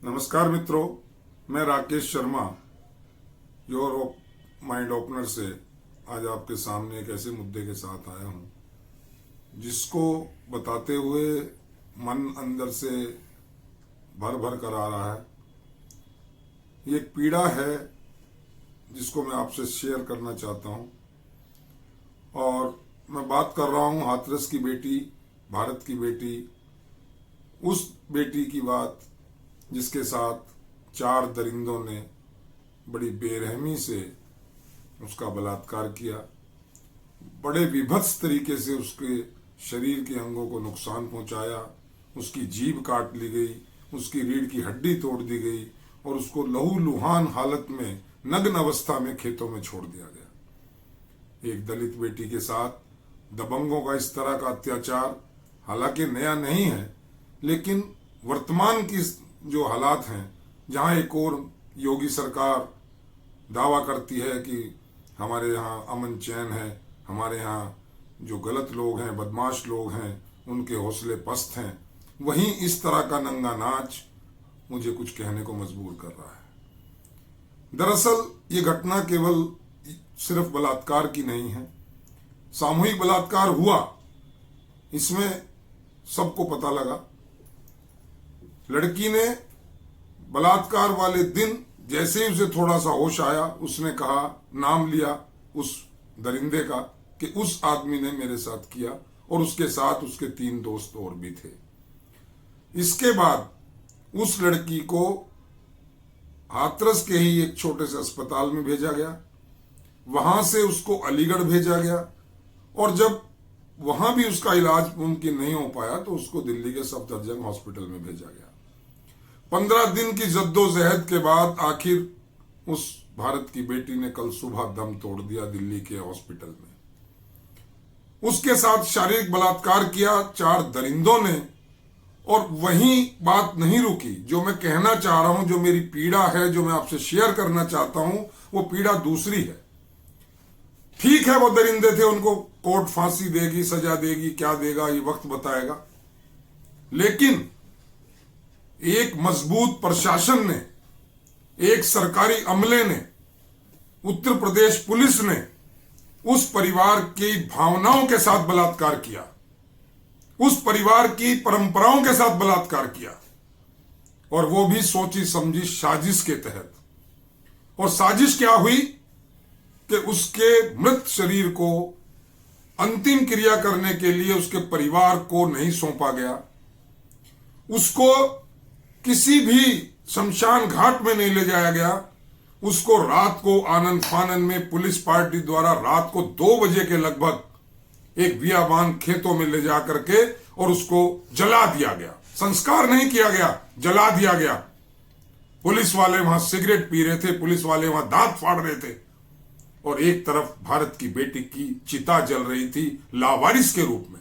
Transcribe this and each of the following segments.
नमस्कार मित्रों, मैं Rakesh Sharma your mind opener से आज आपके सामने एक ऐसे मुद्दे के साथ आया हूं जिसको बताते हुए मन अंदर से भर भर कर आ रहा है। ये एक पीड़ा है जिसको मैं आपसे शेयर करना चाहता हूं और मैं बात कर रहा हूं हाथरस की बेटी, भारत की बेटी, उस बेटी की बात जिसके साथ 4 दरिंदों ने बड़ी बेरहमी से उसका बलात्कार किया, बड़े विभत्स तरीके से उसके शरीर के अंगों को नुकसान पहुंचाया, उसकी जीभ काट ली गई, उसकी रीढ़ की हड्डी तोड़ दी गई और उसको लहूलुहान हालत में नग्न अवस्था में खेतों में छोड़ दिया गया। एक दलित बेटी के साथ दबंगों का इस तरह का अत्याचार हालांकि नया नहीं है, लेकिन वर्तमान की जो हालात हैं, जहां एक और योगी सरकार दावा करती है कि हमारे यहाँ अमन चैन है, हमारे यहाँ जो गलत लोग हैं, बदमाश लोग हैं, उनके हौसले पस्त हैं, वहीं इस तरह का नंगा नाच मुझे कुछ कहने को मजबूर कर रहा है। दरअसल ये घटना केवल सिर्फ बलात्कार की नहीं है, सामूहिक बलात्कार हुआ, इसमें सबको पता लगा। लड़की ने बलात्कार वाले दिन जैसे ही उसे थोड़ा सा होश आया, उसने कहा, नाम लिया उस दरिंदे का कि उस आदमी ने मेरे साथ किया और उसके साथ उसके 3 दोस्त और भी थे। इसके बाद उस लड़की को हाथरस के ही एक छोटे से अस्पताल में भेजा गया, वहां से उसको अलीगढ़ भेजा गया और जब वहां भी उसका इलाज मुमकिन नहीं हो पाया तो उसको दिल्ली के सफदरजंग हॉस्पिटल में भेजा गया। 15 दिन की जद्दोजहद के बाद आखिर उस भारत की बेटी ने कल सुबह दम तोड़ दिया दिल्ली के हॉस्पिटल में। उसके साथ शारीरिक बलात्कार किया 4 दरिंदों ने और वहीं बात नहीं रुकी। जो मैं कहना चाह रहा हूं, जो मेरी पीड़ा है, जो मैं आपसे शेयर करना चाहता हूं, वो पीड़ा दूसरी है। ठीक है, वो दरिंदे थे, उनको कोर्ट फांसी देगी, सजा देगी, क्या देगा ये वक्त बताएगा, लेकिन एक मजबूत प्रशासन ने, एक सरकारी अमले ने, उत्तर प्रदेश पुलिस ने उस परिवार की भावनाओं के साथ बलात्कार किया, उस परिवार की परंपराओं के साथ बलात्कार किया और वो भी सोची समझी साजिश के तहत। और साजिश क्या हुई कि उसके मृत शरीर को अंतिम क्रिया करने के लिए उसके परिवार को नहीं सौंपा गया, उसको किसी भी शमशान घाट में नहीं ले जाया गया, उसको रात को आनंद फानन में पुलिस पार्टी द्वारा रात को 2 बजे के लगभग एक बियाबान खेतों में ले जा करके और उसको जला दिया गया। संस्कार नहीं किया गया, जला दिया गया। पुलिस वाले वहां सिगरेट पी रहे थे, पुलिस वाले वहां दांत फाड़ रहे थे और एक तरफ भारत की बेटी की चिता जल रही थी लावारिस के रूप में।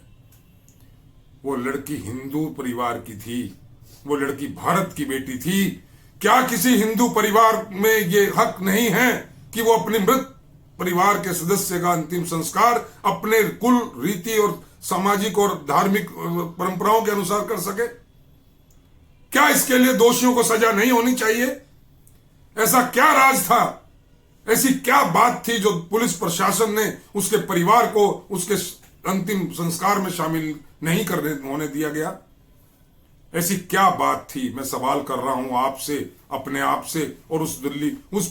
वो लड़की हिंदू परिवार की थी, वो लड़की भारत की बेटी थी। क्या किसी हिंदू परिवार में ये हक नहीं है कि वो अपने मृत परिवार के सदस्य का अंतिम संस्कार अपने कुल रीति और सामाजिक और धार्मिक परंपराओं के अनुसार कर सके? क्या इसके लिए दोषियों को सजा नहीं होनी चाहिए? ऐसा क्या राज था, ऐसी क्या बात थी जो पुलिस प्रशासन ने उसके परिवार को उसके अंतिम संस्कार में शामिल नहीं होने दिया गया? ऐसी क्या बात थी? मैं सवाल कर रहा हूं आपसे, अपने आप से और उस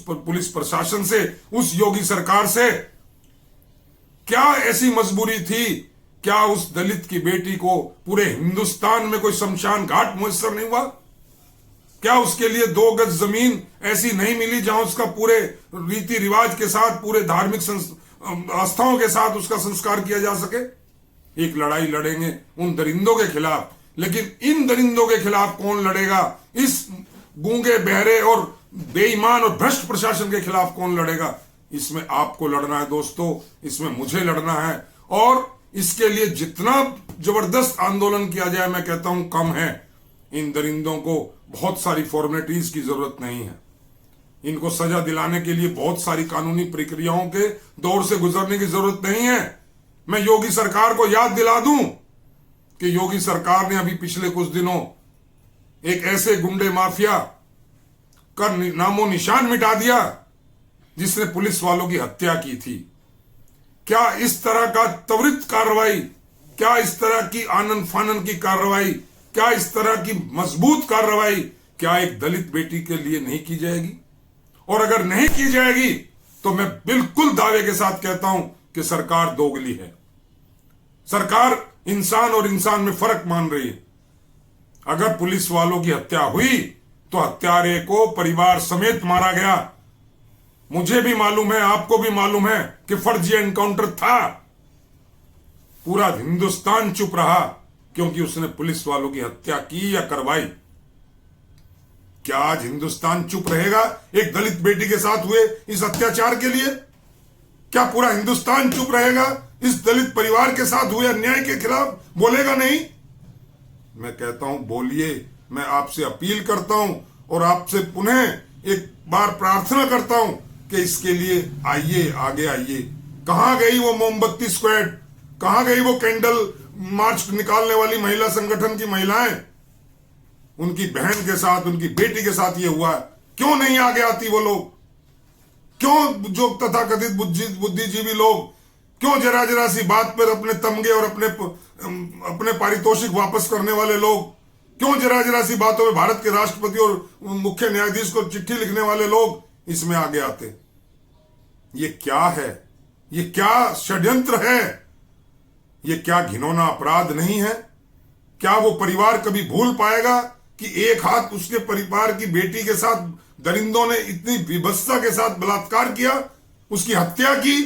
पुलिस प्रशासन से, उस योगी सरकार से। क्या ऐसी मजबूरी थी? क्या उस दलित की बेटी को पूरे हिंदुस्तान में कोई शमशान घाट मुयस्सर नहीं हुआ? क्या उसके लिए 2 गज जमीन ऐसी नहीं मिली जहां उसका पूरे रीति रिवाज के साथ, पूरे धार्मिक आस्थाओं के साथ उसका संस्कार किया जा सके? एक लड़ाई लड़ेंगे उन दरिंदों के खिलाफ, लेकिन इन दरिंदों के खिलाफ कौन लड़ेगा? इस गूंगे, बहरे और बेईमान और भ्रष्ट प्रशासन के खिलाफ कौन लड़ेगा? इसमें आपको लड़ना है दोस्तों, इसमें मुझे लड़ना है और इसके लिए जितना जबरदस्त आंदोलन किया जाए, मैं कहता हूं कम है। इन दरिंदों को बहुत सारी फॉर्मेलिटीज की जरूरत नहीं है, इनको सजा दिलाने के लिए बहुत सारी कानूनी प्रक्रियाओं के दौर से गुजरने की जरूरत नहीं है। मैं योगी सरकार को याद दिला दूं कि योगी सरकार ने अभी पिछले कुछ दिनों एक ऐसे गुंडे माफिया का नामो निशान मिटा दिया जिसने पुलिस वालों की हत्या की थी। क्या इस तरह का त्वरित कार्रवाई, क्या इस तरह की आनन फानन की कार्रवाई, क्या इस तरह की मजबूत कार्रवाई क्या एक दलित बेटी के लिए नहीं की जाएगी? और अगर नहीं की जाएगी तो मैं बिल्कुल दावे के साथ कहता हूं कि सरकार दोगली है। सरकार इंसान और इंसान में फर्क मान रही है। अगर पुलिस वालों की हत्या हुई तो हत्यारे को परिवार समेत मारा गया। मुझे भी मालूम है, आपको भी मालूम है कि फर्जी एनकाउंटर था। पूरा हिंदुस्तान चुप रहा क्योंकि उसने पुलिस वालों की हत्या की या करवाई। क्या आज हिंदुस्तान चुप रहेगा एक दलित बेटी के साथ हुए इस अत्याचार के लिए? क्या पूरा हिंदुस्तान चुप रहेगा इस दलित परिवार के साथ हुए अन्याय के खिलाफ? बोलेगा नहीं? मैं कहता हूं बोलिए। मैं आपसे अपील करता हूं और आपसे पुनः एक बार प्रार्थना करता हूं कि इसके लिए आइए, आगे आइए। कहां गई वो मोमबत्ती स्क्वाड? कहां गई वो कैंडल मार्च निकालने वाली महिला संगठन की महिलाएं? उनकी बहन के साथ, उनकी बेटी के साथ ये हुआ, क्यों नहीं आगे आती वो लोग? क्यों जो तथाकथित बुद्धिजीवी लोग, क्यों जरा जरा सी बात पर अपने तमगे और अपने पारितोषिक वापस करने वाले लोग, क्यों जरा जरा सी बातों में भारत के राष्ट्रपति और मुख्य न्यायाधीश को चिट्ठी लिखने वाले लोग इसमें आगे आते? ये क्या है? ये क्या षड्यंत्र है? ये क्या घिनौना अपराध नहीं है? क्या वो परिवार कभी भूल पाएगा कि एक हाथ उसके परिवार की बेटी के साथ दरिंदों ने इतनी विभत्सता के साथ बलात्कार किया, उसकी हत्या की,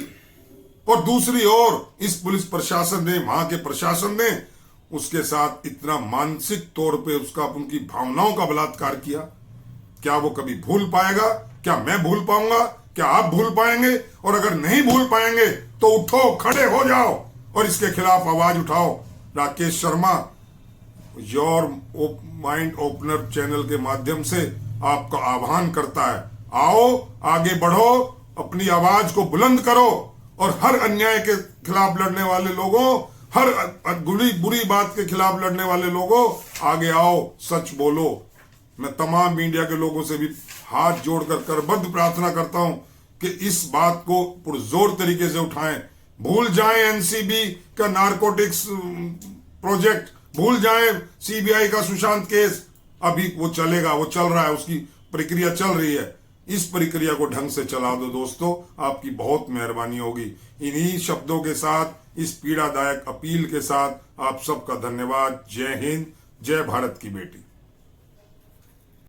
और दूसरी ओर इस पुलिस प्रशासन ने, वहां के प्रशासन ने उसके साथ इतना मानसिक तौर पे उनकी भावनाओं का बलात्कार किया? क्या वो कभी भूल पाएगा? क्या मैं भूल पाऊंगा? क्या आप भूल पाएंगे? और अगर नहीं भूल पाएंगे तो उठो, खड़े हो जाओ और इसके खिलाफ आवाज उठाओ। Rakesh Sharma your mind opener channel के माध्यम से आपका आह्वान करता है, आओ, आगे बढ़ो, अपनी आवाज को बुलंद करो और हर अन्याय के खिलाफ लड़ने वाले लोगों, हर बुरी बात के खिलाफ लड़ने वाले लोगों, आगे आओ, सच बोलो। मैं तमाम मीडिया के लोगों से भी हाथ जोड़कर करबद्ध प्रार्थना करता हूं कि इस बात को पुरजोर तरीके से उठाएं। भूल जाएं एनसीबी का नारकोटिक्स प्रोजेक्ट, भूल जाएं सीबीआई का सुशांत केस। अभी वो चलेगा, वो चल रहा है, उसकी प्रक्रिया चल रही है। इस प्रक्रिया को ढंग से चला दो दोस्तों, आपकी बहुत मेहरबानी होगी। इन्हीं शब्दों के साथ, इस पीड़ादायक अपील के साथ आप सबका धन्यवाद। जय हिंद, जय भारत की बेटी।